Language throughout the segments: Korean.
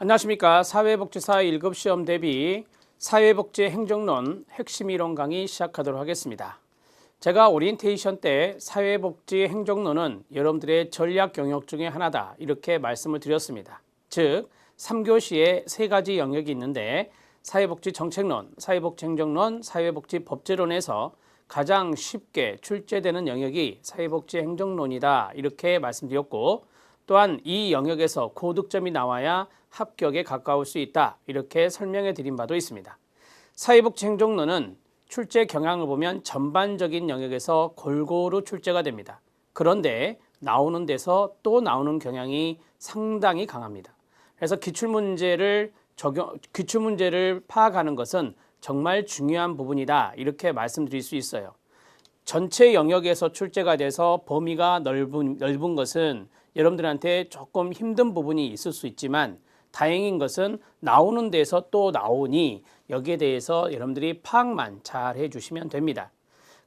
안녕하십니까. 사회복지사 1급 시험 대비 사회복지 행정론 핵심 이론 강의 시작하도록 하겠습니다. 제가 오리엔테이션 때 사회복지 행정론은 여러분들의 전략 영역 중에 하나다 이렇게 말씀을 드렸습니다. 즉 3교시에 세 가지 영역이 있는데 사회복지 정책론, 사회복지 행정론, 사회복지 법제론에서 가장 쉽게 출제되는 영역이 사회복지 행정론이다 이렇게 말씀드렸고, 또한 이 영역에서 고득점이 나와야 합격에 가까울 수 있다 이렇게 설명해 드린 바도 있습니다. 사회복지 행정론은 출제 경향을 보면 전반적인 영역에서 골고루 출제가 됩니다. 그런데 나오는 데서 또 나오는 경향이 상당히 강합니다. 그래서 기출문제를 파악하는 것은 정말 중요한 부분이다 이렇게 말씀드릴 수 있어요. 전체 영역에서 출제가 돼서 범위가 넓은 것은 여러분들한테 조금 힘든 부분이 있을 수 있지만, 다행인 것은 나오는 데서 또 나오니 여기에 대해서 여러분들이 파악만 잘 해주시면 됩니다.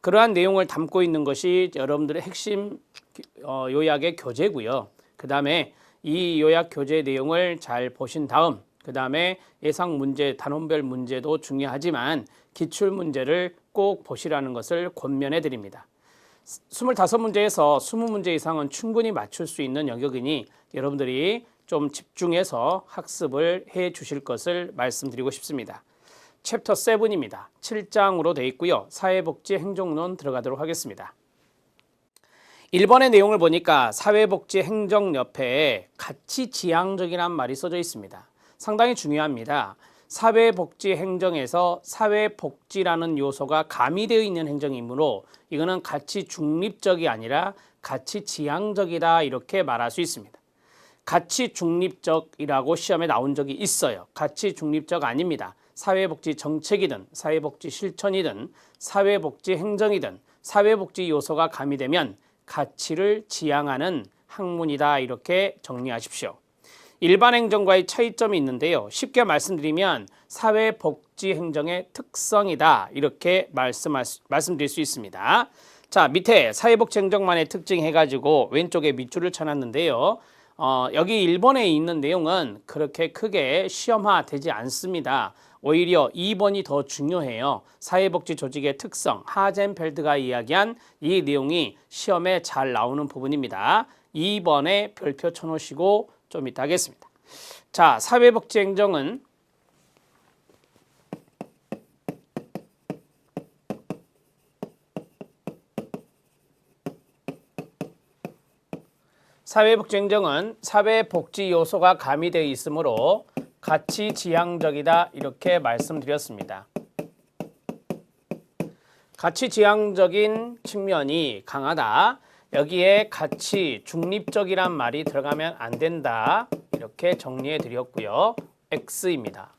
그러한 내용을 담고 있는 것이 여러분들의 핵심 요약의 교재고요. 그 다음에 이 요약 교재 내용을 잘 보신 다음, 그 다음에 예상 문제, 단원별 문제도 중요하지만 기출 문제를 꼭 보시라는 것을 권면해 드립니다. 25문제에서 20문제 이상은 충분히 맞출 수 있는 영역이니 여러분들이 좀 집중해서 학습을 해 주실 것을 말씀드리고 싶습니다. 챕터 7입니다. 7장으로 되어 있고요. 사회복지 행정론 들어가도록 하겠습니다. 1번의 내용을 보니까 사회복지 행정 옆에 가치지향적이란 말이 써져 있습니다. 상당히 중요합니다. 사회복지 행정에서 사회복지라는 요소가 가미되어 있는 행정이므로 이거는 가치 중립적이 아니라 가치 지향적이다 이렇게 말할 수 있습니다. 가치 중립적이라고 시험에 나온 적이 있어요. 가치 중립적 아닙니다. 사회복지 정책이든 사회복지 실천이든 사회복지 행정이든 사회복지 요소가 가미되면 가치를 지향하는 학문이다 이렇게 정리하십시오. 일반 행정과의 차이점이 있는데요. 쉽게 말씀드리면 사회복지 행정의 특성이다 이렇게 말씀드릴 수 있습니다. 자, 밑에 사회복지 행정만의 특징 해가지고 왼쪽에 밑줄을 쳐놨는데요. 여기 1번에 있는 내용은 그렇게 크게 시험화되지 않습니다. 오히려 2번이 더 중요해요. 사회복지 조직의 특성, 하젠펠드가 이야기한 이 내용이 시험에 잘 나오는 부분입니다. 2번에 별표 쳐놓으시고 좀 이따 하겠습니다. 자, 사회복지 행정은 사회복지 요소가 가미되어 있으므로 가치지향적이다 이렇게 말씀드렸습니다. 가치지향적인 측면이 강하다. 여기에 가치 중립적이란 말이 들어가면 안 된다 이렇게 정리해 드렸고요. X입니다.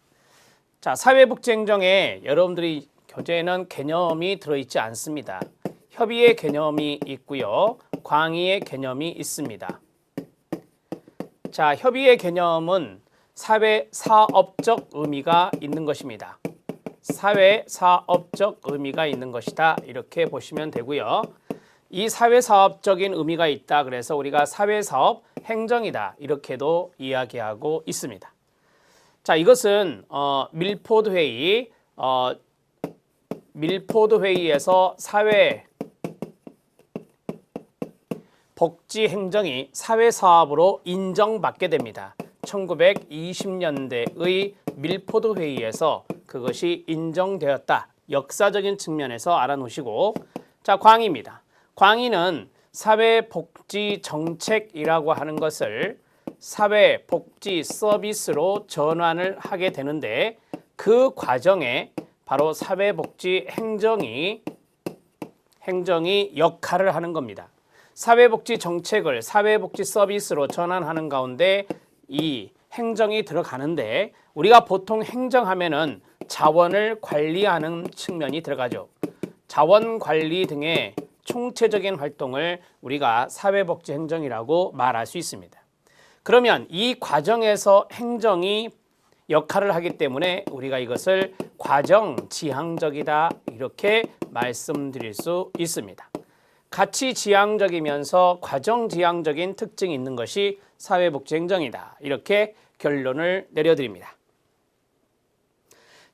자, 사회복지 행정에 여러분들이 교재에는 개념이 들어있지 않습니다. 협의의 개념이 있고요. 광의의 개념이 있습니다. 자, 협의의 개념은 사회사업적 의미가 있는 것입니다. 사회사업적 의미가 있는 것이다 이렇게 보시면 되고요. 이 사회사업적인 의미가 있다 그래서 우리가 사회사업 행정이다 이렇게도 이야기하고 있습니다. 자, 이것은 밀포드 회의에서 사회복지 행정이 사회사업으로 인정받게 됩니다. 1920년대의 밀포드 회의에서 그것이 인정되었다. 역사적인 측면에서 알아놓으시고, 자, 광의입니다. 광의는 사회복지 정책이라고 하는 것을 사회복지 서비스로 전환을 하게 되는데, 그 과정에 바로 사회복지 행정이 역할을 하는 겁니다. 사회복지 정책을 사회복지 서비스로 전환하는 가운데 이 행정이 들어가는데, 우리가 보통 행정하면은 자원을 관리하는 측면이 들어가죠. 자원 관리 등의 총체적인 활동을 우리가 사회복지 행정이라고 말할 수 있습니다. 그러면 이 과정에서 행정이 역할을 하기 때문에 우리가 이것을 과정지향적이다 이렇게 말씀드릴 수 있습니다. 가치지향적이면서 과정지향적인 특징이 있는 것이 사회복지 행정이다 이렇게 결론을 내려드립니다.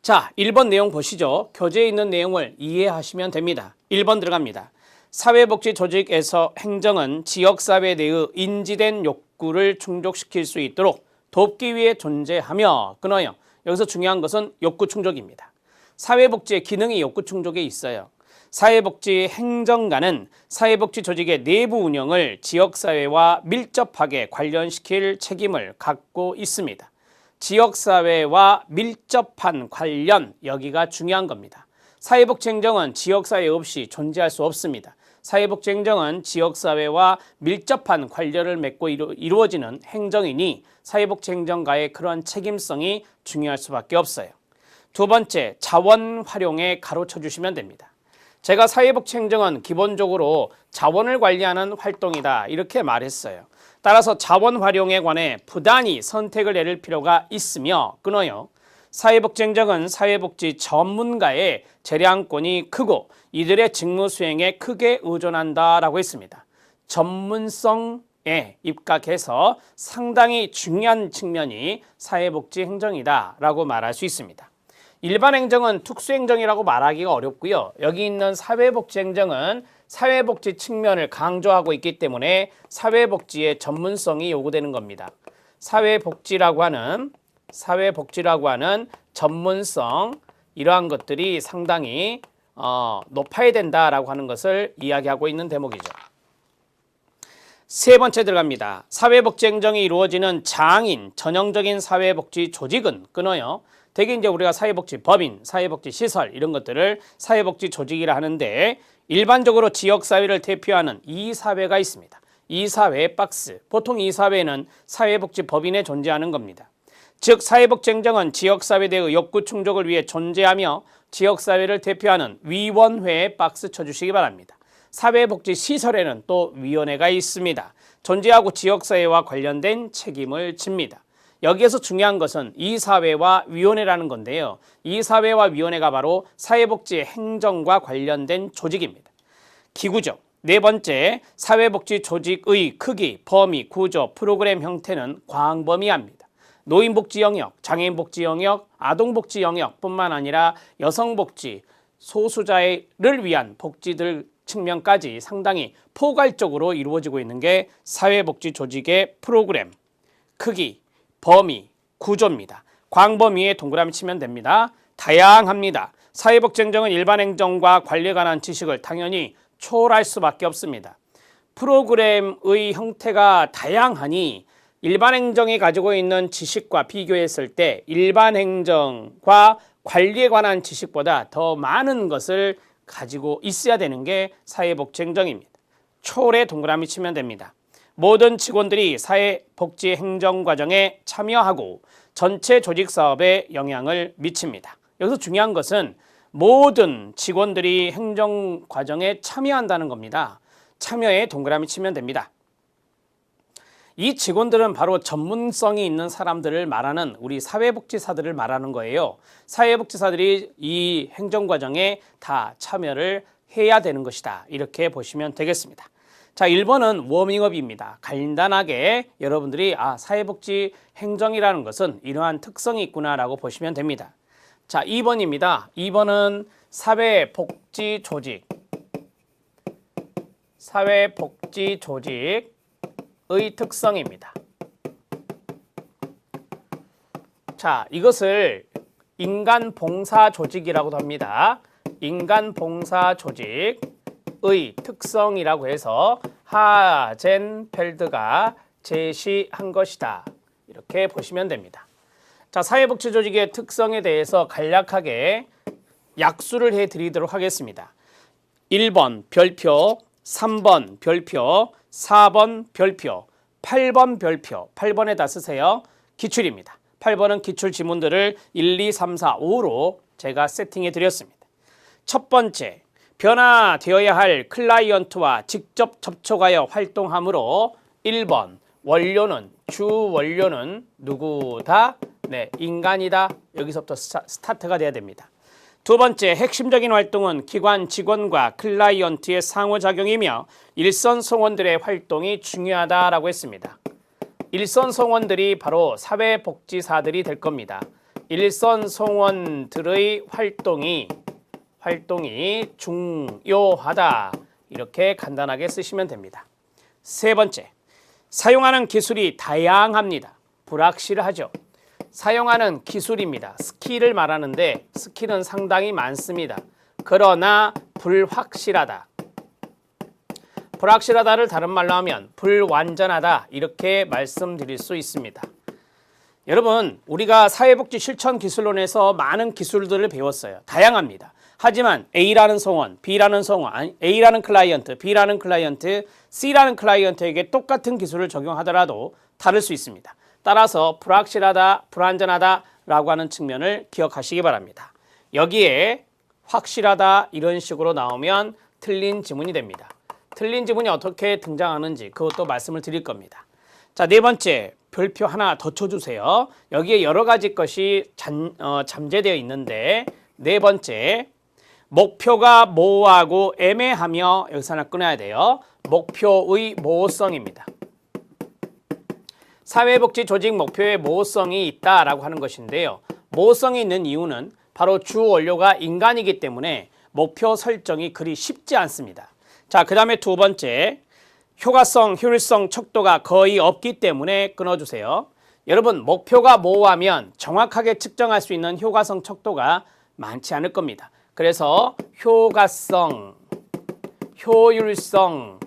자, 1번 내용 보시죠. 교재에 있는 내용을 이해하시면 됩니다. 1번 들어갑니다. 사회복지 조직에서 행정은 지역사회 내의 인지된 욕구를 충족시킬 수 있도록 돕기 위해 존재하며 끊어요. 여기서 중요한 것은 욕구 충족입니다. 사회복지의 기능이 욕구 충족에 있어요. 사회복지 행정관은 사회복지 조직의 내부 운영을 지역사회와 밀접하게 관련시킬 책임을 갖고 있습니다. 지역사회와 밀접한 관련, 여기가 중요한 겁니다. 사회복지 행정은 지역사회 없이 존재할 수 없습니다. 사회복지 행정은 지역사회와 밀접한 관련을 맺고 이루어지는 행정이니 사회복지 행정가의 그러한 책임성이 중요할 수밖에 없어요. 두 번째, 자원 활용에 가로쳐 주시면 됩니다. 제가 사회복지 행정은 기본적으로 자원을 관리하는 활동이다 이렇게 말했어요. 따라서 자원 활용에 관해 부단히 선택을 내릴 필요가 있으며 끊어요. 사회복지 행정은 사회복지 전문가의 재량권이 크고 이들의 직무 수행에 크게 의존한다라고 했습니다. 전문성에 입각해서 상당히 중요한 측면이 사회복지 행정이다라고 말할 수 있습니다. 일반 행정은 특수행정이라고 말하기가 어렵고요. 여기 있는 사회복지 행정은 사회복지 측면을 강조하고 있기 때문에 사회복지의 전문성이 요구되는 겁니다. 사회복지라고 하는 전문성, 이러한 것들이 상당히 높아야 된다라고 하는 것을 이야기하고 있는 대목이죠. 세 번째 들어갑니다. 사회복지 행정이 이루어지는 장인, 전형적인 사회복지 조직은 끊어요. 대개 이제 우리가 사회복지 법인, 사회복지 시설 이런 것들을 사회복지 조직이라 하는데 일반적으로 지역사회를 대표하는 이사회가 있습니다. 이사회 박스, 보통 이사회는 사회복지 법인에 존재하는 겁니다. 즉 사회복지 행정은 지역사회 내의 욕구 충족을 위해 존재하며 지역사회를 대표하는 위원회에 박스 쳐주시기 바랍니다. 사회복지 시설에는 또 위원회가 있습니다. 존재하고 지역사회와 관련된 책임을 집니다. 여기에서 중요한 것은 이사회와 위원회라는 건데요. 이사회와 위원회가 바로 사회복지 행정과 관련된 조직입니다. 기구죠. 네 번째, 사회복지 조직의 크기, 범위, 구조, 프로그램 형태는 광범위합니다. 노인복지 영역, 장애인복지 영역, 아동복지 영역뿐만 아니라 여성복지, 소수자를 위한 복지들 측면까지 상당히 포괄적으로 이루어지고 있는 게 사회복지 조직의 프로그램, 크기, 범위, 구조입니다. 광범위에 동그라미 치면 됩니다. 다양합니다. 사회복지 행정은 일반 행정과 관리에 관한 지식을 당연히 초월할 수밖에 없습니다. 프로그램의 형태가 다양하니 일반 행정이 가지고 있는 지식과 비교했을 때 일반 행정과 관리에 관한 지식보다 더 많은 것을 가지고 있어야 되는 게 사회복지 행정입니다. 초월에 동그라미 치면 됩니다. 모든 직원들이 사회복지 행정 과정에 참여하고 전체 조직 사업에 영향을 미칩니다. 여기서 중요한 것은 모든 직원들이 행정 과정에 참여한다는 겁니다. 참여에 동그라미 치면 됩니다. 이 직원들은 바로 전문성이 있는 사람들을 말하는 우리 사회복지사들을 말하는 거예요. 사회복지사들이 이 행정 과정에 다 참여를 해야 되는 것이다. 이렇게 보시면 되겠습니다. 자, 1번은 워밍업입니다. 간단하게 여러분들이 사회복지 행정이라는 것은 이러한 특성이 있구나라고 보시면 됩니다. 자, 2번입니다. 2번은 사회복지 조직의 특성입니다. 자, 이것을 인간봉사조직이라고도 합니다. 인간봉사조직의 특성이라고 해서 하젠펠드가 제시한 것이다. 이렇게 보시면 됩니다. 자, 사회복지 조직의 특성에 대해서 간략하게 약수를 해드리도록 하겠습니다. 1번 별표, 3번 별표, 4번 별표, 8번 별표, 8번에다 쓰세요. 기출입니다. 8번은 기출 지문들을 1, 2, 3, 4, 5로 제가 세팅해 드렸습니다. 첫 번째, 변화되어야 할 클라이언트와 직접 접촉하여 활동하므로 1번, 주 원료는 누구다? 네, 인간이다. 여기서부터 스타트가 돼야 됩니다. 두 번째, 핵심적인 활동은 기관 직원과 클라이언트의 상호작용이며 일선 성원들의 활동이 중요하다라고 했습니다. 일선 송원들이 바로 사회복지사들이 될 겁니다. 일선 송원들의 활동이 중요하다. 이렇게 간단하게 쓰시면 됩니다. 세 번째, 사용하는 기술이 다양합니다. 불확실하죠. 사용하는 기술입니다. 스킬을 말하는데 스킬은 상당히 많습니다. 그러나 불확실하다. 불확실하다를 다른 말로 하면 불완전하다 이렇게 말씀드릴 수 있습니다. 여러분, 우리가 사회복지 실천 기술론에서 많은 기술들을 배웠어요. 다양합니다. 하지만 A라는 송원, B라는 송원, A라는 클라이언트, B라는 클라이언트, C라는 클라이언트에게 똑같은 기술을 적용하더라도 다를 수 있습니다. 따라서 불확실하다, 불완전하다라고 하는 측면을 기억하시기 바랍니다. 여기에 확실하다 이런 식으로 나오면 틀린 지문이 됩니다. 틀린 지문이 어떻게 등장하는지 그것도 말씀을 드릴 겁니다. 자, 네 번째, 별표 하나 더 쳐주세요. 여기에 여러 가지 것이 잠재되어 있는데 네 번째, 목표가 모호하고 애매하며 여기서 하나 끊어야 돼요. 목표의 모호성입니다. 사회복지 조직 목표에 모호성이 있다라고 하는 것인데요. 모호성이 있는 이유는 바로 주 원료가 인간이기 때문에 목표 설정이 그리 쉽지 않습니다. 자, 그 다음에 두 번째, 효과성, 효율성, 척도가 거의 없기 때문에 끊어주세요. 여러분, 목표가 모호하면 정확하게 측정할 수 있는 효과성, 척도가 많지 않을 겁니다. 그래서 효과성, 효율성,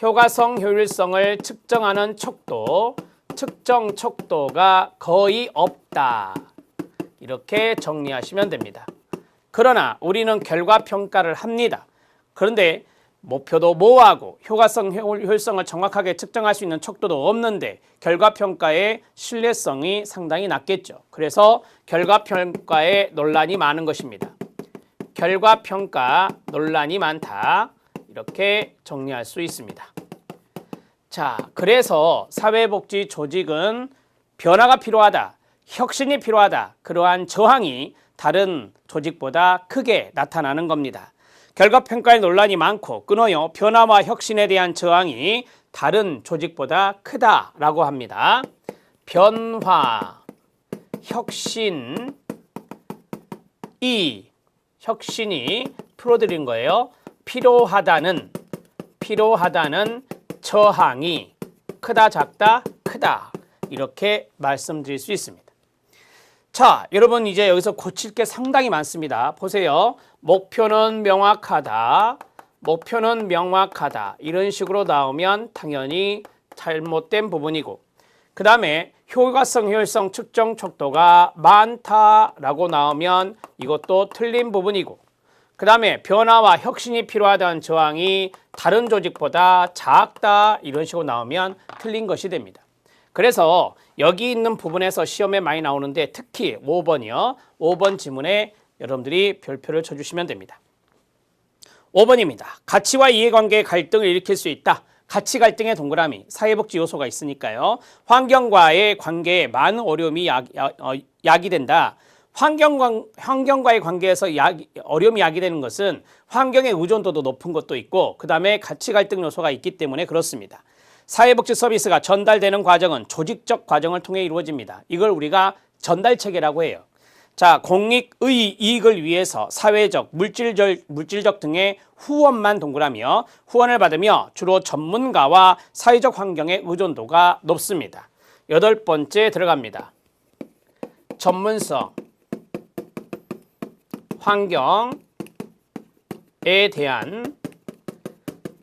효과성, 효율성을 측정하는 척도, 측정 척도가 거의 없다. 이렇게 정리하시면 됩니다. 그러나 우리는 결과평가를 합니다. 그런데 목표도 모호하고 효과성, 효율성을 정확하게 측정할 수 있는 척도도 없는데 결과평가의 신뢰성이 상당히 낮겠죠. 그래서 결과평가에 논란이 많은 것입니다. 결과평가 논란이 많다. 이렇게 정리할 수 있습니다. 자, 그래서 사회복지 조직은 변화가 필요하다, 혁신이 필요하다. 그러한 저항이 다른 조직보다 크게 나타나는 겁니다. 결과평가에 논란이 많고 끊어요. 변화와 혁신에 대한 저항이 다른 조직보다 크다라고 합니다. 변화, 혁신이 풀어드린 거예요. 필요하다는 저항이 크다, 작다, 크다 이렇게 말씀드릴 수 있습니다. 자, 여러분 이제 여기서 고칠 게 상당히 많습니다. 보세요. 목표는 명확하다, 이런 식으로 나오면 당연히 잘못된 부분이고, 그 다음에 효과성, 효율성, 측정 척도가 많다라고 나오면 이것도 틀린 부분이고, 그 다음에 변화와 혁신이 필요하다는 저항이 다른 조직보다 작다 이런 식으로 나오면 틀린 것이 됩니다. 그래서 여기 있는 부분에서 시험에 많이 나오는데 특히 5번이요. 5번 지문에 여러분들이 별표를 쳐주시면 됩니다. 5번입니다. 가치와 이해관계의 갈등을 일으킬 수 있다. 가치 갈등의 동그라미, 사회복지 요소가 있으니까요. 환경과의 관계에 많은 어려움이 야기된다. 환경과의 관계에서 어려움이 야기되는 것은 환경의 의존도도 높은 것도 있고 그 다음에 가치 갈등 요소가 있기 때문에 그렇습니다. 사회복지 서비스가 전달되는 과정은 조직적 과정을 통해 이루어집니다. 이걸 우리가 전달체계라고 해요. 자, 공익의 이익을 위해서 사회적, 물질적 등의 후원만 동그라미요. 후원을 받으며 주로 전문가와 사회적 환경의 의존도가 높습니다. 8번째 들어갑니다. 전문성, 환경에 대한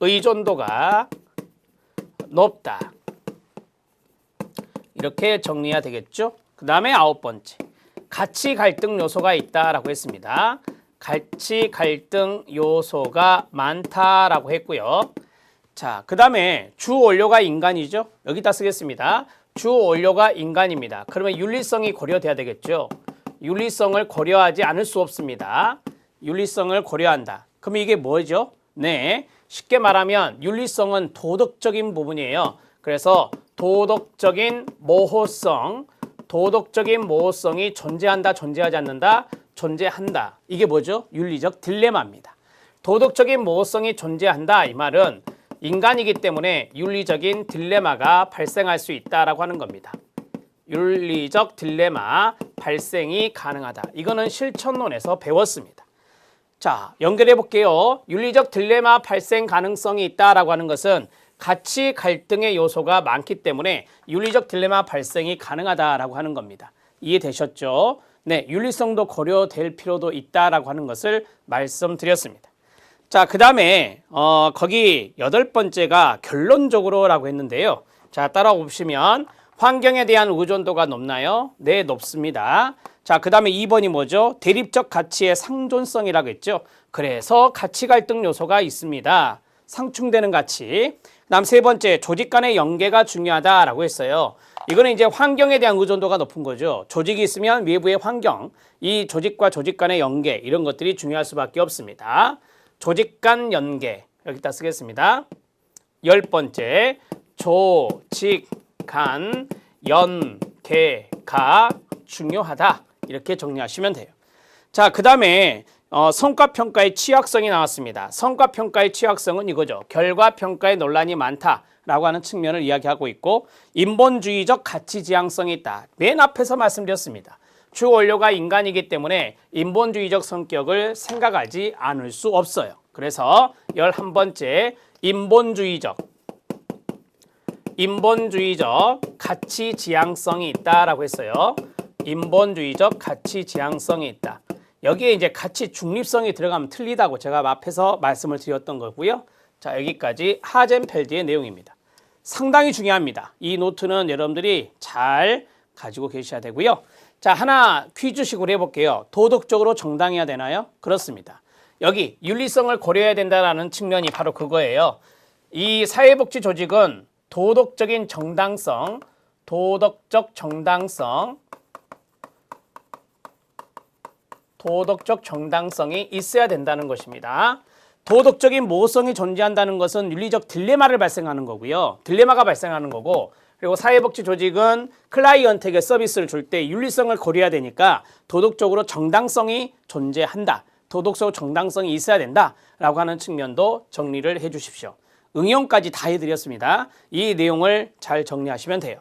의존도가 높다. 이렇게 정리해야 되겠죠? 그 다음에 9번째. 가치 갈등 요소가 있다라고 했습니다. 가치 갈등 요소가 많다라고 했고요. 자, 그 다음에 주 원료가 인간이죠? 여기다 쓰겠습니다. 주 원료가 인간입니다. 그러면 윤리성이 고려돼야 되겠죠? 윤리성을 고려하지 않을 수 없습니다. 윤리성을 고려한다. 그럼 이게 뭐죠? 네, 쉽게 말하면 윤리성은 도덕적인 부분이에요. 그래서 도덕적인 모호성이 존재한다, 존재하지 않는다, 존재한다. 이게 뭐죠? 윤리적 딜레마입니다. 도덕적인 모호성이 존재한다. 이 말은 인간이기 때문에 윤리적인 딜레마가 발생할 수 있다라고 하는 겁니다. 윤리적 딜레마 발생이 가능하다. 이거는 실천론에서 배웠습니다. 자, 연결해 볼게요. 윤리적 딜레마 발생 가능성이 있다라고 하는 것은 가치 갈등의 요소가 많기 때문에 윤리적 딜레마 발생이 가능하다라고 하는 겁니다. 이해되셨죠? 네, 윤리성도 고려될 필요도 있다라고 하는 것을 말씀드렸습니다. 자, 그 다음에 거기 8번째가 결론적으로라고 했는데요. 자, 따라오시면 환경에 대한 의존도가 높나요? 네, 높습니다. 자, 그 다음에 2번이 뭐죠? 대립적 가치의 상존성이라고 했죠. 그래서 가치 갈등 요소가 있습니다. 상충되는 가치. 그다음 3번째, 조직 간의 연계가 중요하다라고 했어요. 이거는 이제 환경에 대한 의존도가 높은 거죠. 조직이 있으면 외부의 환경, 이 조직과 조직 간의 연계, 이런 것들이 중요할 수밖에 없습니다. 조직 간 연계, 여기다 쓰겠습니다. 10번째, 조직 간 연계가 중요하다. 이렇게 정리하시면 돼요. 자, 그 다음에 성과평가의 취약성이 나왔습니다. 성과평가의 취약성은 이거죠. 결과평가에 논란이 많다라고 하는 측면을 이야기하고 있고, 인본주의적 가치지향성이 있다. 맨 앞에서 말씀드렸습니다. 주 원료가 인간이기 때문에 인본주의적 성격을 생각하지 않을 수 없어요. 그래서 11번째, 인본주의적 가치지향성이 있다라고 했어요. 인본주의적 가치지향성이 있다. 여기에 이제 가치 중립성이 들어가면 틀리다고 제가 앞에서 말씀을 드렸던 거고요. 자, 여기까지 하젠펠드의 내용입니다. 상당히 중요합니다. 이 노트는 여러분들이 잘 가지고 계셔야 되고요. 자, 하나 퀴즈식으로 해볼게요. 도덕적으로 정당해야 되나요? 그렇습니다. 여기 윤리성을 고려해야 된다는 측면이 바로 그거예요. 이 사회복지 조직은 도덕적 정당성이 있어야 된다는 것입니다. 도덕적인 모성이 존재한다는 것은 윤리적 딜레마를 발생하는 거고요. 딜레마가 발생하는 거고, 그리고 사회복지 조직은 클라이언트에게 서비스를 줄 때 윤리성을 고려해야 되니까 도덕적으로 정당성이 존재한다. 도덕적 정당성이 있어야 된다라고 하는 측면도 정리를 해 주십시오. 응용까지 다 해드렸습니다. 이 내용을 잘 정리하시면 돼요.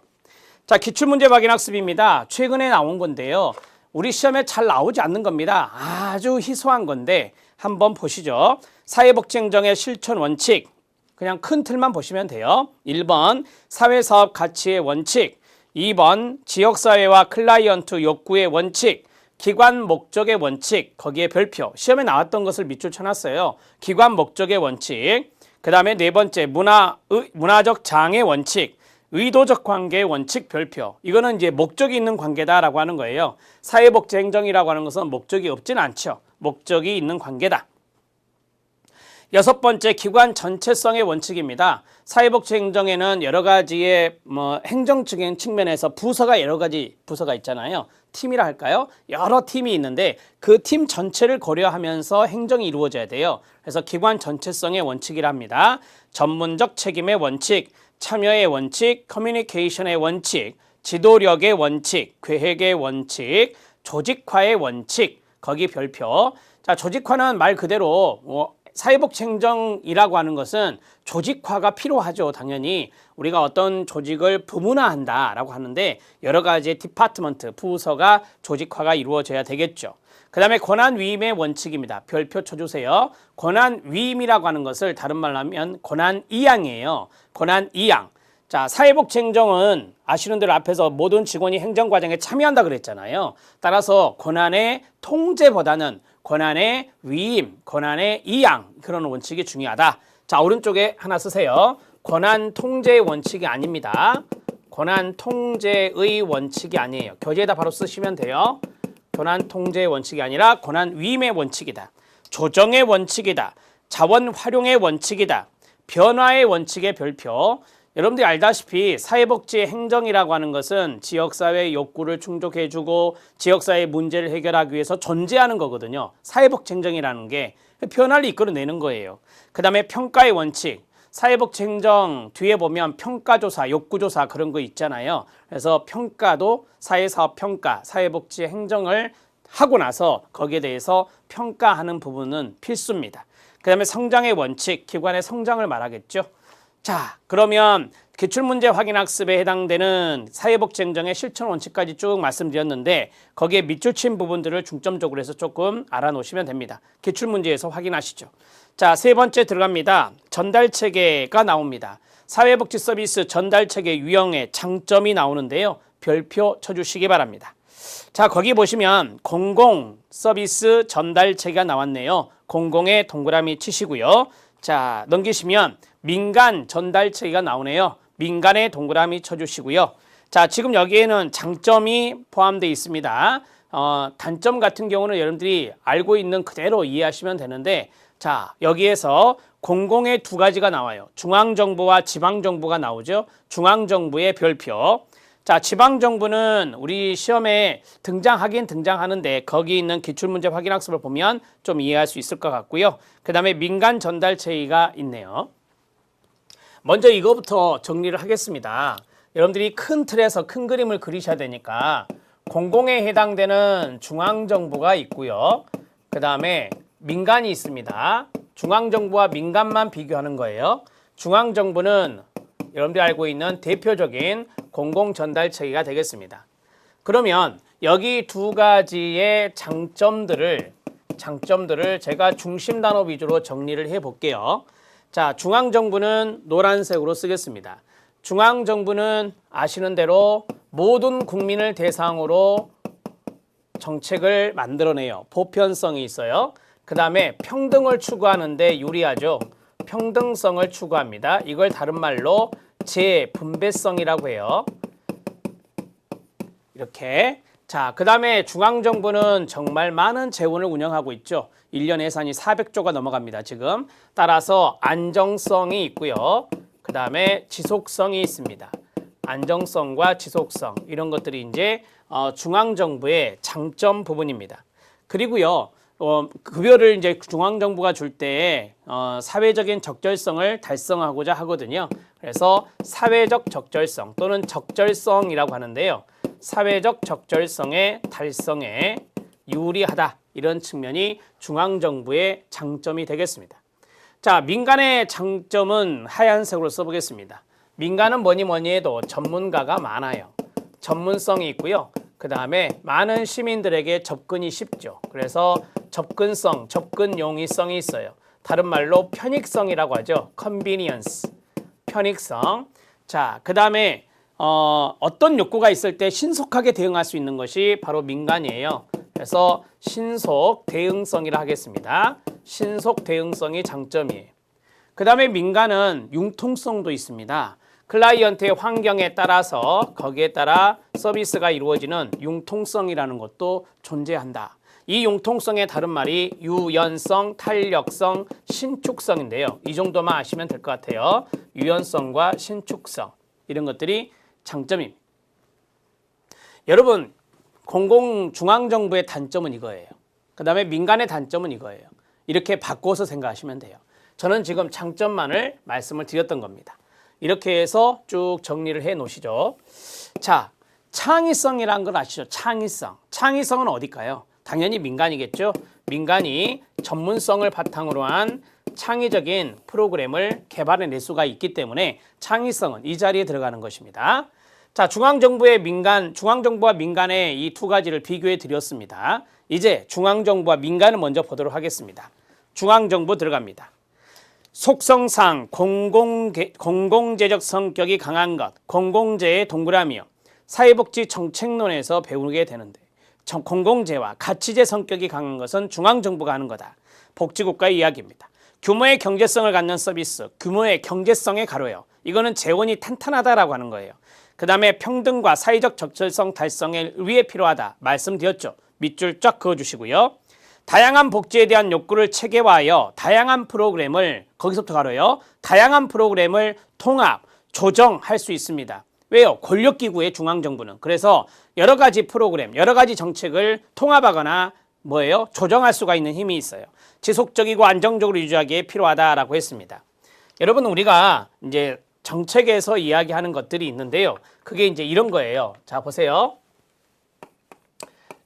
자, 기출문제 확인 학습입니다. 최근에 나온 건데요. 우리 시험에 잘 나오지 않는 겁니다. 아주 희소한 건데 한번 보시죠. 사회복지행정의 실천 원칙, 그냥 큰 틀만 보시면 돼요. 1번 사회사업 가치의 원칙, 2번 지역사회와 클라이언트 욕구의 원칙, 기관 목적의 원칙, 거기에 별표, 시험에 나왔던 것을 밑줄 쳐놨어요. 기관 목적의 원칙, 그 다음에 4번째 문화적 장의 원칙, 의도적 관계의 원칙 별표. 이거는 이제 목적이 있는 관계다라고 하는 거예요. 사회복지 행정이라고 하는 것은 목적이 없진 않죠. 목적이 있는 관계다. 6번째 기관 전체성의 원칙입니다. 사회복지 행정에는 여러 가지의 행정적인 측면에서 부서가 여러 가지 부서가 있잖아요. 팀이라 할까요? 여러 팀이 있는데 그 팀 전체를 고려하면서 행정이 이루어져야 돼요. 그래서 기관 전체성의 원칙이라 합니다. 전문적 책임의 원칙, 참여의 원칙, 커뮤니케이션의 원칙, 지도력의 원칙, 계획의 원칙, 조직화의 원칙, 거기 별표. 자, 조직화는 말 그대로 사회복지 행정이라고 하는 것은 조직화가 필요하죠. 당연히 우리가 어떤 조직을 부문화한다라고 하는데 여러 가지의 디파트먼트, 부서가 조직화가 이루어져야 되겠죠. 그 다음에 권한위임의 원칙입니다. 별표 쳐주세요. 권한위임이라고 하는 것을 다른 말로 하면 권한이양이에요. 권한이양. 자, 사회복지 행정은 아시는 대로 앞에서 모든 직원이 행정과정에 참여한다 그랬잖아요. 따라서 권한의 통제보다는 권한의 위임, 권한의 이양, 그런 원칙이 중요하다. 자, 오른쪽에 하나 쓰세요. 권한 통제의 원칙이 아닙니다. 권한 통제의 원칙이 아니에요. 교재에다 바로 쓰시면 돼요. 권한 통제의 원칙이 아니라 권한 위임의 원칙이다. 조정의 원칙이다. 자원 활용의 원칙이다. 변화의 원칙의 별표. 여러분들이 알다시피 사회복지 행정이라고 하는 것은 지역사회의 욕구를 충족해주고 지역사회의 문제를 해결하기 위해서 존재하는 거거든요. 사회복지 행정이라는 게 변화를 이끌어내는 거예요. 그 다음에 평가의 원칙. 사회복지 행정 뒤에 보면 평가조사, 욕구조사 그런 거 있잖아요. 그래서 평가도 사회사업 평가, 사회복지 행정을 하고 나서 거기에 대해서 평가하는 부분은 필수입니다. 그 다음에 성장의 원칙, 기관의 성장을 말하겠죠. 자, 그러면 기출문제 확인학습에 해당되는 사회복지행정의 실천 원칙까지 쭉 말씀드렸는데 거기에 밑줄 친 부분들을 중점적으로 해서 조금 알아놓으시면 됩니다. 기출문제에서 확인하시죠. 자, 세 번째 들어갑니다. 전달체계가 나옵니다. 사회복지 서비스 전달체계 유형의 장점이 나오는데요. 별표 쳐주시기 바랍니다. 자, 거기 보시면 공공 서비스 전달체계가 나왔네요. 공공에 동그라미 치시고요. 자, 넘기시면 민간 전달체계가 나오네요. 민간에 동그라미 쳐주시고요. 자, 지금 여기에는 장점이 포함되어 있습니다. 단점 같은 경우는 여러분들이 알고 있는 그대로 이해하시면 되는데, 자, 여기에서 공공의 두 가지가 나와요. 중앙정부와 지방정부가 나오죠. 중앙정부의 별표. 자, 지방정부는 우리 시험에 등장하긴 등장하는데 거기 있는 기출문제 확인학습을 보면 좀 이해할 수 있을 것 같고요. 그 다음에 민간 전달체계가 있네요. 먼저 이거부터 정리를 하겠습니다. 여러분들이 큰 틀에서 큰 그림을 그리셔야 되니까 공공에 해당되는 중앙정부가 있고요. 그 다음에 민간이 있습니다. 중앙정부와 민간만 비교하는 거예요. 중앙정부는 여러분들이 알고 있는 대표적인 공공전달체계가 되겠습니다. 그러면 여기 두 가지의 장점들을 제가 중심 단어 위주로 정리를 해 볼게요. 자, 중앙정부는 노란색으로 쓰겠습니다. 중앙정부는 아시는 대로 모든 국민을 대상으로 정책을 만들어내요. 보편성이 있어요. 그 다음에 평등을 추구하는데 유리하죠. 평등성을 추구합니다. 이걸 다른 말로 재분배성이라고 해요. 이렇게. 자, 그 다음에 중앙정부는 정말 많은 재원을 운영하고 있죠. 1년 예산이 400조가 넘어갑니다. 지금. 따라서 안정성이 있고요. 그 다음에 지속성이 있습니다. 안정성과 지속성 이런 것들이 이제 중앙정부의 장점 부분입니다. 그리고요. 급여를 이제 중앙정부가 줄 때 사회적인 적절성을 달성하고자 하거든요. 그래서 사회적 적절성 또는 적절성이라고 하는데요. 사회적 적절성의 달성에 유리하다. 이런 측면이 중앙정부의 장점이 되겠습니다. 자, 민간의 장점은 하얀색으로 써보겠습니다. 민간은 뭐니 해도 전문가가 많아요. 전문성이 있고요. 그 다음에 많은 시민들에게 접근이 쉽죠. 그래서 접근성, 접근 용이성이 있어요. 다른 말로 편익성이라고 하죠. convenience, 편익성. 자, 그 다음에 어떤 욕구가 있을 때 신속하게 대응할 수 있는 것이 바로 민간이에요. 그래서 신속 대응성이라 하겠습니다. 신속 대응성이 장점이에요. 그 다음에 민간은 융통성도 있습니다. 클라이언트의 환경에 따라서 거기에 따라 서비스가 이루어지는 융통성이라는 것도 존재한다. 이 융통성의 다른 말이 유연성, 탄력성, 신축성인데요. 이 정도만 아시면 될 것 같아요. 유연성과 신축성 이런 것들이 장점입니다. 여러분, 중앙정부의 단점은 이거예요. 그 다음에 민간의 단점은 이거예요. 이렇게 바꿔서 생각하시면 돼요. 저는 지금 장점만을 말씀을 드렸던 겁니다. 이렇게 해서 쭉 정리를 해 놓으시죠. 자, 창의성이라는 걸 아시죠? 창의성. 창의성은 어딜까요? 당연히 민간이겠죠. 민간이 전문성을 바탕으로 한 창의적인 프로그램을 개발해낼 수가 있기 때문에 창의성은 이 자리에 들어가는 것입니다. 자, 중앙정부와 민간의 이 두 가지를 비교해 드렸습니다. 이제 중앙정부와 민간을 먼저 보도록 하겠습니다. 중앙정부 들어갑니다. 속성상 공공재적 성격이 강한 것, 공공재의 동그라미요. 사회복지 정책론에서 배우게 되는데 공공재와 가치재 성격이 강한 것은 중앙정부가 하는 거다. 복지국가의 이야기입니다. 규모의 경제성을 갖는 서비스, 규모의 경제성의 가로예요. 이거는 재원이 탄탄하다라고 하는 거예요. 그 다음에 평등과 사회적 적절성 달성에 위해 필요하다. 말씀드렸죠. 밑줄 쫙 그어주시고요. 다양한 복지에 대한 욕구를 체계화하여 다양한 프로그램을 거기서부터 가로요. 다양한 프로그램을 통합, 조정할 수 있습니다. 왜요? 권력기구의 중앙정부는. 그래서 여러 가지 프로그램, 여러 가지 정책을 통합하거나 조정할 수가 있는 힘이 있어요. 지속적이고 안정적으로 유지하기에 필요하다라고 했습니다. 여러분, 우리가 이제 정책에서 이야기하는 것들이 있는데요. 그게 이제 이런 거예요. 자, 보세요.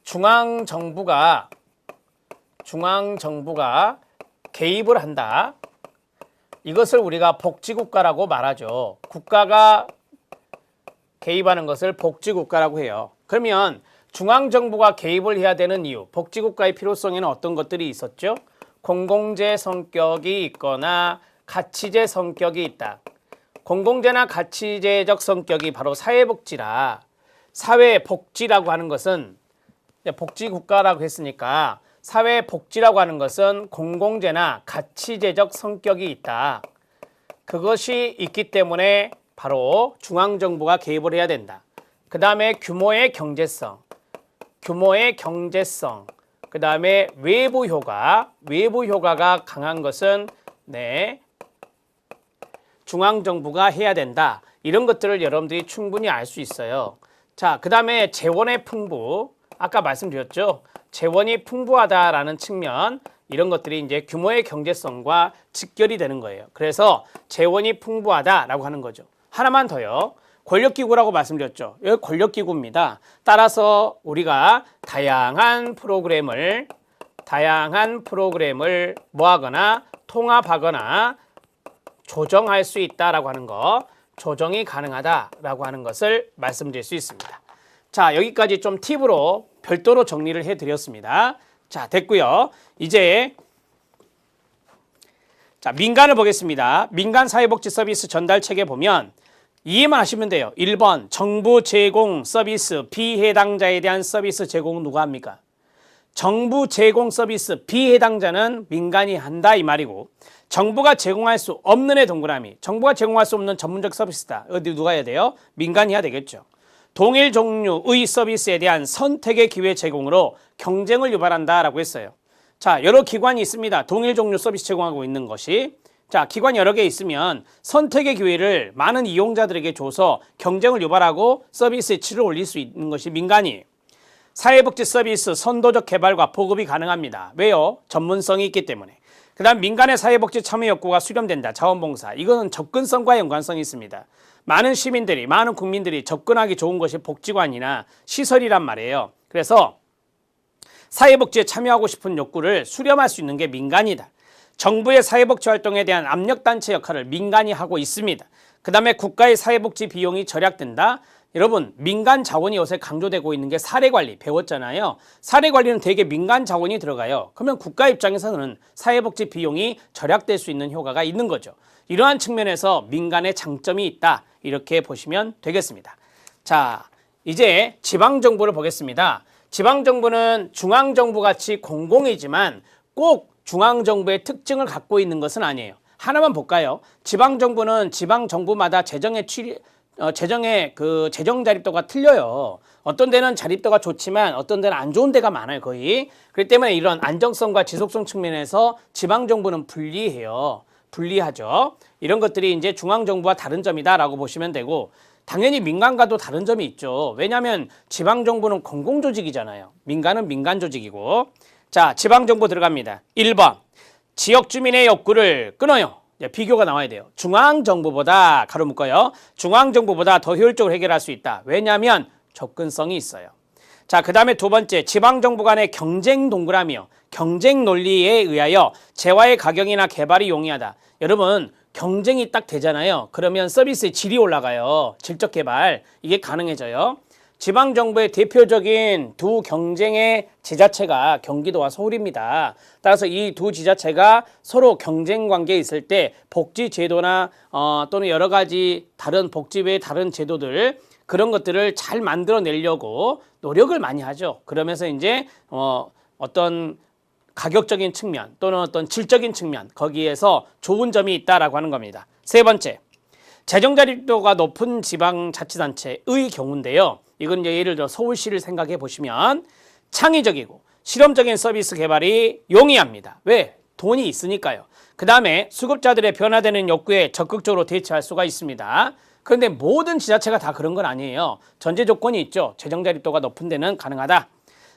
중앙정부가 개입을 한다. 이것을 우리가 복지국가라고 말하죠. 국가가 개입하는 것을 복지국가라고 해요. 그러면 중앙정부가 개입을 해야 되는 이유, 복지국가의 필요성에는 어떤 것들이 있었죠? 공공재 성격이 있거나 가치재 성격이 있다. 공공재나 가치재적 성격이 바로 사회복지라, 사회복지라고 하는 것은 복지국가라고 했으니까 사회복지라고 하는 것은 공공재나 가치재적 성격이 있다. 그것이 있기 때문에 바로 중앙정부가 개입을 해야 된다. 그 다음에 규모의 경제성, 그 다음에 외부 효과가 강한 것은 중앙정부가 해야 된다. 이런 것들을 여러분들이 충분히 알 수 있어요. 자, 그 다음에 재원의 풍부, 아까 말씀드렸죠. 재원이 풍부하다라는 측면, 이런 것들이 이제 규모의 경제성과 직결이 되는 거예요. 그래서 재원이 풍부하다라고 하는 거죠. 하나만 더요. 권력기구라고 말씀드렸죠. 여기 권력기구입니다. 따라서 우리가 다양한 프로그램을 뭐하거나 통합하거나 조정할 수 있다라고 하는 거, 조정이 가능하다라고 하는 것을 말씀드릴 수 있습니다. 자, 여기까지 좀 팁으로 별도로 정리를 해드렸습니다. 자, 됐고요. 이제 자, 민간을 보겠습니다. 민간 사회복지 서비스 전달 체계 보면 이해만 하시면 돼요. 1번 정부 제공 서비스 비해당자에 대한 서비스 제공은 누가 합니까? 정부 제공 서비스 비해당자는 민간이 한다 이 말이고, 정부가 제공할 수 없는 애 동그라미, 정부가 제공할 수 없는 전문적 서비스다. 어디 누가 해야 돼요? 민간이 해야 되겠죠. 동일 종류의 서비스에 대한 선택의 기회 제공으로 경쟁을 유발한다라고 했어요. 자, 여러 기관이 있습니다. 동일 종류 서비스 제공하고 있는 것이. 자, 기관 여러 개 있으면 선택의 기회를 많은 이용자들에게 줘서 경쟁을 유발하고 서비스의 질을 올릴 수 있는 것이 민간이에요. 사회복지 서비스 선도적 개발과 보급이 가능합니다. 왜요? 전문성이 있기 때문에. 그 다음 민간의 사회복지 참여 욕구가 수렴된다. 자원봉사. 이거는 접근성과 연관성이 있습니다. 많은 시민들이, 많은 국민들이 접근하기 좋은 것이 복지관이나 시설이란 말이에요. 그래서 사회복지에 참여하고 싶은 욕구를 수렴할 수 있는 게 민간이다. 정부의 사회복지 활동에 대한 압력단체 역할을 민간이 하고 있습니다. 그 다음에 국가의 사회복지 비용이 절약된다. 여러분, 민간 자원이 요새 강조되고 있는 게 사례관리, 배웠잖아요. 사례관리는 되게 민간 자원이 들어가요. 그러면 국가 입장에서는 사회복지 비용이 절약될 수 있는 효과가 있는 거죠. 이러한 측면에서 민간의 장점이 있다. 이렇게 보시면 되겠습니다. 자, 이제 지방정부를 보겠습니다. 지방정부는 중앙정부같이 공공이지만 꼭 중앙정부의 특징을 갖고 있는 것은 아니에요. 하나만 볼까요? 지방정부는 지방정부마다 재정의 재정 자립도가 틀려요. 어떤 데는 자립도가 좋지만 어떤 데는 안 좋은 데가 많아요, 거의. 그렇기 때문에 이런 안정성과 지속성 측면에서 지방정부는 불리하죠. 이런 것들이 이제 중앙정부와 다른 점이다라고 보시면 되고, 당연히 민간과도 다른 점이 있죠. 왜냐하면 지방정부는 공공조직이잖아요. 민간은 민간조직이고. 자, 지방정부 들어갑니다. 1번 지역 주민의 욕구를 끊어요. 비교가 나와야 돼요. 중앙정부보다 가로 묶어요. 중앙정부보다 더 효율적으로 해결할 수 있다. 왜냐하면 접근성이 있어요. 자, 그 다음에 두 번째, 지방정부 간의 경쟁 동그라미요. 경쟁 논리에 의하여 재화의 가격이나 개발이 용이하다. 여러분, 경쟁이 딱 되잖아요. 그러면 서비스의 질이 올라가요. 질적 개발, 이게 가능해져요. 지방정부의 대표적인 두 경쟁의 지자체가 경기도와 서울입니다. 따라서 이 두 지자체가 서로 경쟁 관계에 있을 때 복지제도나 또는 여러 가지 다른 복지 외의 다른 제도들, 그런 것들을 잘 만들어내려고 노력을 많이 하죠. 그러면서 이제 어떤 가격적인 측면 또는 어떤 질적인 측면, 거기에서 좋은 점이 있다라고 하는 겁니다. 세 번째, 재정 자립도가 높은 지방자치단체의 경우인데요. 이건 이제 예를 들어 서울시를 생각해 보시면 창의적이고 실험적인 서비스 개발이 용이합니다. 왜? 돈이 있으니까요. 그 다음에 수급자들의 변화되는 욕구에 적극적으로 대처할 수가 있습니다. 그런데 모든 지자체가 다 그런 건 아니에요. 전제 조건이 있죠. 재정 자립도가 높은 데는 가능하다.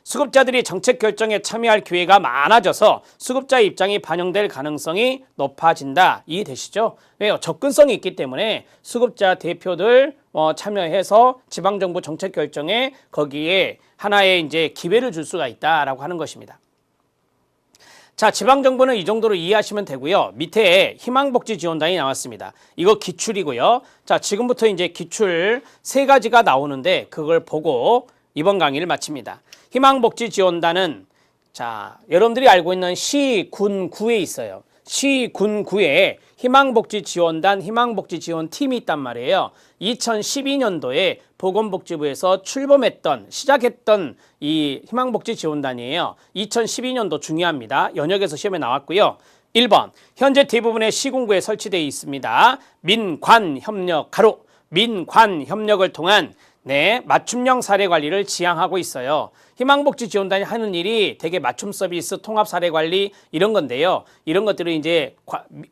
수급자들이 정책 결정에 참여할 기회가 많아져서 수급자의 입장이 반영될 가능성이 높아진다. 이해되시죠? 왜요? 접근성이 있기 때문에 수급자 대표들 참여해서 지방정부 정책 결정에 거기에 하나의 이제 기회를 줄 수가 있다라고 하는 것입니다. 자, 지방정부는 이 정도로 이해하시면 되고요. 밑에 희망복지지원단이 나왔습니다. 이거 기출이고요. 자, 지금부터 이제 기출 3가지가 나오는데 그걸 보고 이번 강의를 마칩니다. 희망복지지원단은 자, 여러분들이 알고 있는 시, 군, 구에 있어요. 시, 군, 구에 희망복지지원단, 희망복지지원팀이 있단 말이에요. 2012년도에 보건복지부에서 시작했던 이 희망복지지원단이에요. 2012년도 중요합니다. 연역에서 시험에 나왔고요. 1번, 현재 대부분의 시군구에 설치되어 있습니다. 민관협력, 가로, 민관협력을 통한 맞춤형 사례 관리를 지향하고 있어요. 희망복지지원단이 하는 일이 되게 맞춤 서비스, 통합 사례 관리 이런 건데요. 이런 것들을 이제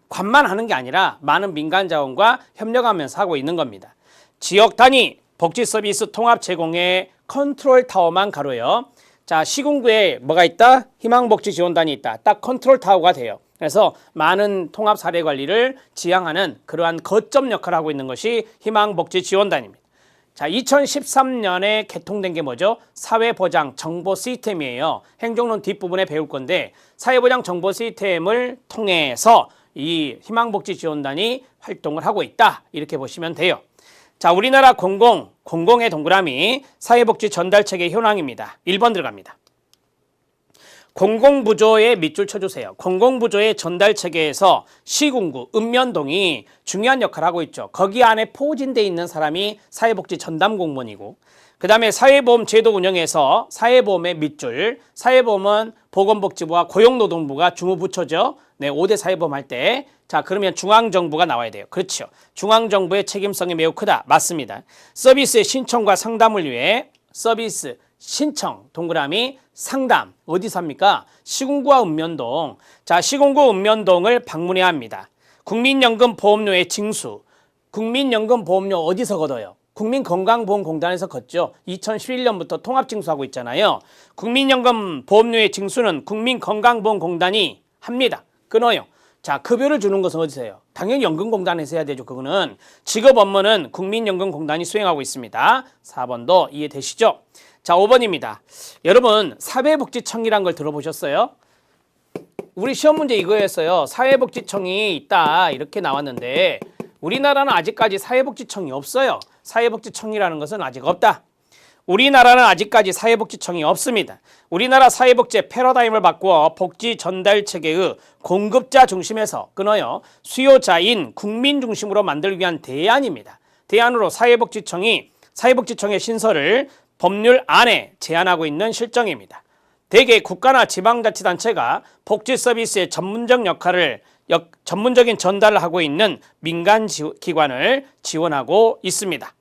관만 하는 게 아니라 많은 민간 자원과 협력하면서 하고 있는 겁니다. 지역 단위 복지 서비스 통합 제공의 컨트롤 타워만 가로요. 자, 시군구에 뭐가 있다? 희망복지지원단이 있다. 딱 컨트롤 타워가 돼요. 그래서 많은 통합 사례 관리를 지향하는 그러한 거점 역할을 하고 있는 것이 희망복지지원단입니다. 자, 2013년에 개통된 게 뭐죠? 사회보장 정보 시스템이에요. 행정론 뒷부분에 배울 건데 사회보장 정보 시스템을 통해서 이 희망복지지원단이 활동을 하고 있다. 이렇게 보시면 돼요. 자, 우리나라 공공의 동그라미 사회복지 전달체계 현황입니다. 1번 들어갑니다. 공공부조의 밑줄 쳐주세요. 공공부조의 전달체계에서 시군구, 읍면동이 중요한 역할을 하고 있죠. 거기 안에 포진되어 있는 사람이 사회복지 전담공무원이고 그 다음에 사회보험 제도 운영에서 사회보험의 밑줄, 사회보험은 보건복지부와 고용노동부가 주무부처죠. 5대 사회보험 할 때. 자, 그러면 중앙정부가 나와야 돼요. 그렇죠. 중앙정부의 책임성이 매우 크다. 맞습니다. 서비스의 신청과 상담을 위해 서비스, 신청, 동그라미, 상담. 어디서 합니까? 시군구와 읍면동. 자, 시군구 읍면동을 방문해야 합니다. 국민연금보험료의 징수. 국민연금보험료 어디서 걷어요? 국민건강보험공단에서 걷죠. 2011년부터 통합징수하고 있잖아요. 국민연금보험료의 징수는 국민건강보험공단이 합니다. 끊어요. 자, 급여를 주는 것은 어디서 해요? 당연히 연금공단에서 해야 되죠. 그거는 직업 업무는 국민연금공단이 수행하고 있습니다. 4번도 이해되시죠? 자, 5번입니다. 여러분, 사회복지청이란 걸 들어보셨어요? 우리 시험 문제 이거였어요. 사회복지청이 있다 이렇게 나왔는데 우리나라는 아직까지 사회복지청이 없어요. 사회복지청이라는 것은 아직 없다. 우리나라는 아직까지 사회복지청이 없습니다. 우리나라 사회복지의 패러다임을 바꾸어 복지 전달 체계의 공급자 중심에서 끊어요. 수요자인 국민 중심으로 만들기 위한 대안입니다. 대안으로 사회복지청의 신설을 법률 안에 제안하고 있는 실정입니다. 대개 국가나 지방자치단체가 복지 서비스의 전문적인 전달을 하고 있는 민간 기관을 지원하고 있습니다.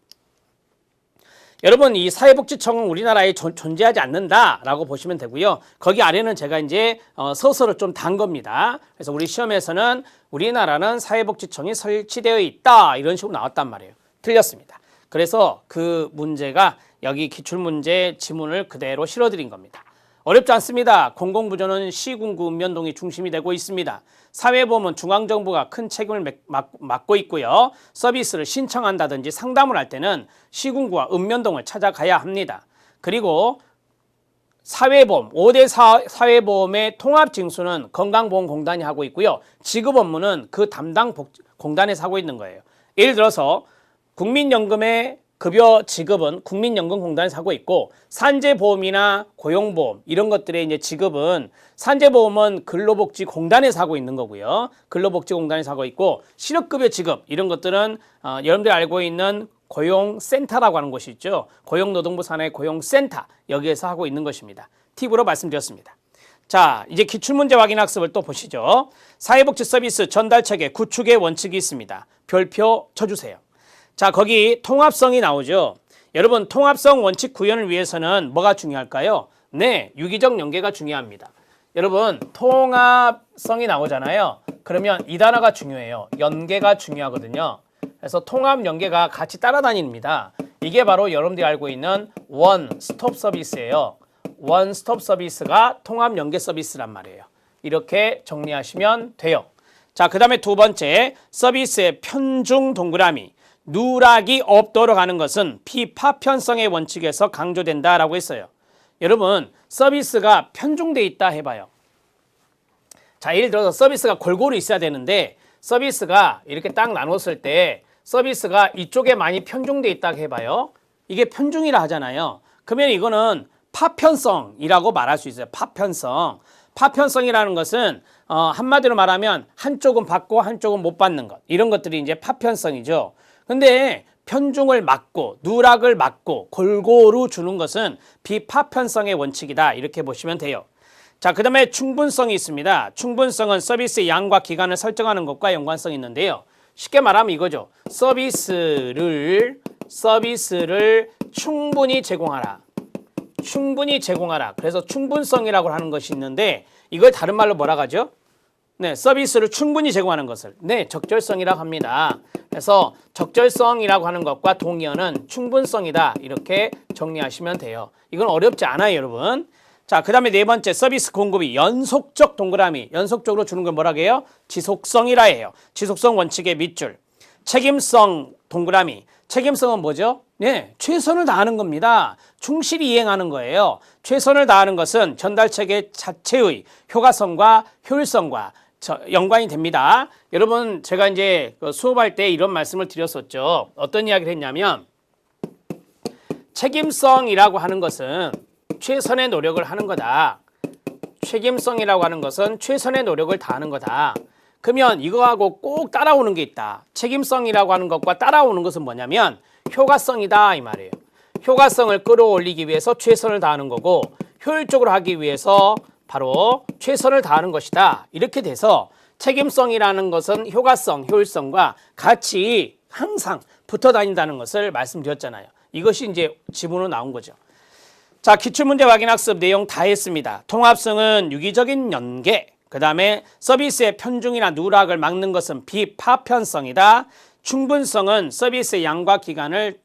여러분, 이 사회복지청은 우리나라에 존재하지 않는다라고 보시면 되고요. 거기 아래는 제가 이제 서서를 좀 단 겁니다. 그래서 우리 시험에서는 우리나라는 사회복지청이 설치되어 있다 이런 식으로 나왔단 말이에요. 틀렸습니다. 그래서 그 문제가 여기 기출문제 지문을 그대로 실어드린 겁니다. 어렵지 않습니다. 공공부조는 시군구 읍면동이 중심이 되고 있습니다. 사회보험은 중앙정부가 큰 책임을 맡고 있고요. 서비스를 신청한다든지 상담을 할 때는 시군구와 읍면동을 찾아가야 합니다. 그리고 사회보험, 5대 사회보험의 통합징수는 건강보험공단이 하고 있고요. 지급 업무는 그 담당 공단에서 하고 있는 거예요. 예를 들어서 국민연금의 급여 지급은 국민연금공단에서 하고 있고 산재보험이나 고용보험 이런 것들의 이제 지급은 산재보험은 근로복지공단에서 하고 있는 거고요. 근로복지공단에서 하고 있고 실업급여 지급 이런 것들은 여러분들이 알고 있는 고용센터라고 하는 곳이 있죠. 고용노동부 산하의 고용센터 여기에서 하고 있는 것입니다. 팁으로 말씀드렸습니다. 자, 이제 기출문제 확인 학습을 또 보시죠. 사회복지 서비스 전달체계 구축의 원칙이 있습니다. 별표 쳐주세요. 자, 거기 통합성이 나오죠. 여러분, 통합성 원칙 구현을 위해서는 뭐가 중요할까요? 네, 유기적 연계가 중요합니다. 여러분, 통합성이 나오잖아요. 그러면 이 단어가 중요해요. 연계가 중요하거든요. 그래서 통합 연계가 같이 따라다닙니다. 이게 바로 여러분들이 알고 있는 원스톱 서비스예요. 원스톱 서비스가 통합 연계 서비스란 말이에요. 이렇게 정리하시면 돼요. 자, 그 다음에 두 번째, 서비스의 편중 동그라미. 누락이 없도록 하는 것은 비파편성의 원칙에서 강조된다라고 했어요. 여러분, 서비스가 편중돼 있다 해봐요. 자, 예를 들어서 서비스가 골고루 있어야 되는데 서비스가 이렇게 딱 나눴을 때 서비스가 이쪽에 많이 편중돼 있다고 해봐요. 이게 편중이라 하잖아요. 그러면 이거는 파편성이라고 말할 수 있어요. 파편성. 파편성이라는 것은 한마디로 말하면 한쪽은 받고 한쪽은 못 받는 것. 이런 것들이 이제 파편성이죠. 근데 편중을 막고 누락을 막고 골고루 주는 것은 비파편성의 원칙이다. 이렇게 보시면 돼요. 자, 그 다음에 충분성이 있습니다. 충분성은 서비스의 양과 기간을 설정하는 것과 연관성이 있는데요. 쉽게 말하면 이거죠. 서비스를 충분히 제공하라. 충분히 제공하라. 그래서 충분성이라고 하는 것이 있는데 이걸 다른 말로 뭐라 하죠? 네, 서비스를 충분히 제공하는 것을 네, 적절성이라고 합니다. 그래서 적절성이라고 하는 것과 동의어는 충분성이다. 이렇게 정리하시면 돼요. 이건 어렵지 않아요, 여러분. 자, 그 다음에 네 번째 서비스 공급이 연속적 동그라미. 연속적으로 주는 걸 뭐라고 해요? 지속성이라 해요. 지속성 원칙의 밑줄. 책임성 동그라미. 책임성은 뭐죠? 네, 최선을 다하는 겁니다. 충실히 이행하는 거예요. 최선을 다하는 것은 전달 체계 자체의 효과성과 효율성과 연관이 됩니다. 여러분, 제가 이제 수업할 때 이런 말씀을 드렸었죠. 어떤 이야기를 했냐면 책임성이라고 하는 것은 최선의 노력을 하는 거다. 책임성이라고 하는 것은 최선의 노력을 다하는 거다. 그러면 이거하고 꼭 따라오는 게 있다. 책임성이라고 하는 것과 따라오는 것은 뭐냐면 효과성이다 이 말이에요. 효과성을 끌어올리기 위해서 최선을 다하는 거고 효율적으로 하기 위해서 바로 최선을 다하는 것이다. 이렇게 돼서 책임성이라는 것은 효과성, 효율성과 같이 항상 붙어 다닌다는 것을 말씀드렸잖아요. 이것이 이제 지문으로 나온 거죠. 자, 기출문제 확인학습 내용 다 했습니다. 통합성은 유기적인 연계, 그 다음에 서비스의 편중이나 누락을 막는 것은 비파편성이다. 충분성은 서비스의 양과 기간을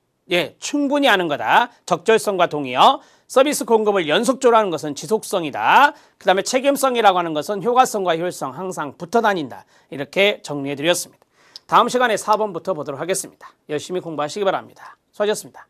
충분히 하는 거다. 적절성과 동의어. 서비스 공급을 연속적으로 하는 것은 지속성이다. 그 다음에 책임성이라고 하는 것은 효과성과 효율성 항상 붙어 다닌다. 이렇게 정리해 드렸습니다. 다음 시간에 4번부터 보도록 하겠습니다. 열심히 공부하시기 바랍니다. 수고하셨습니다.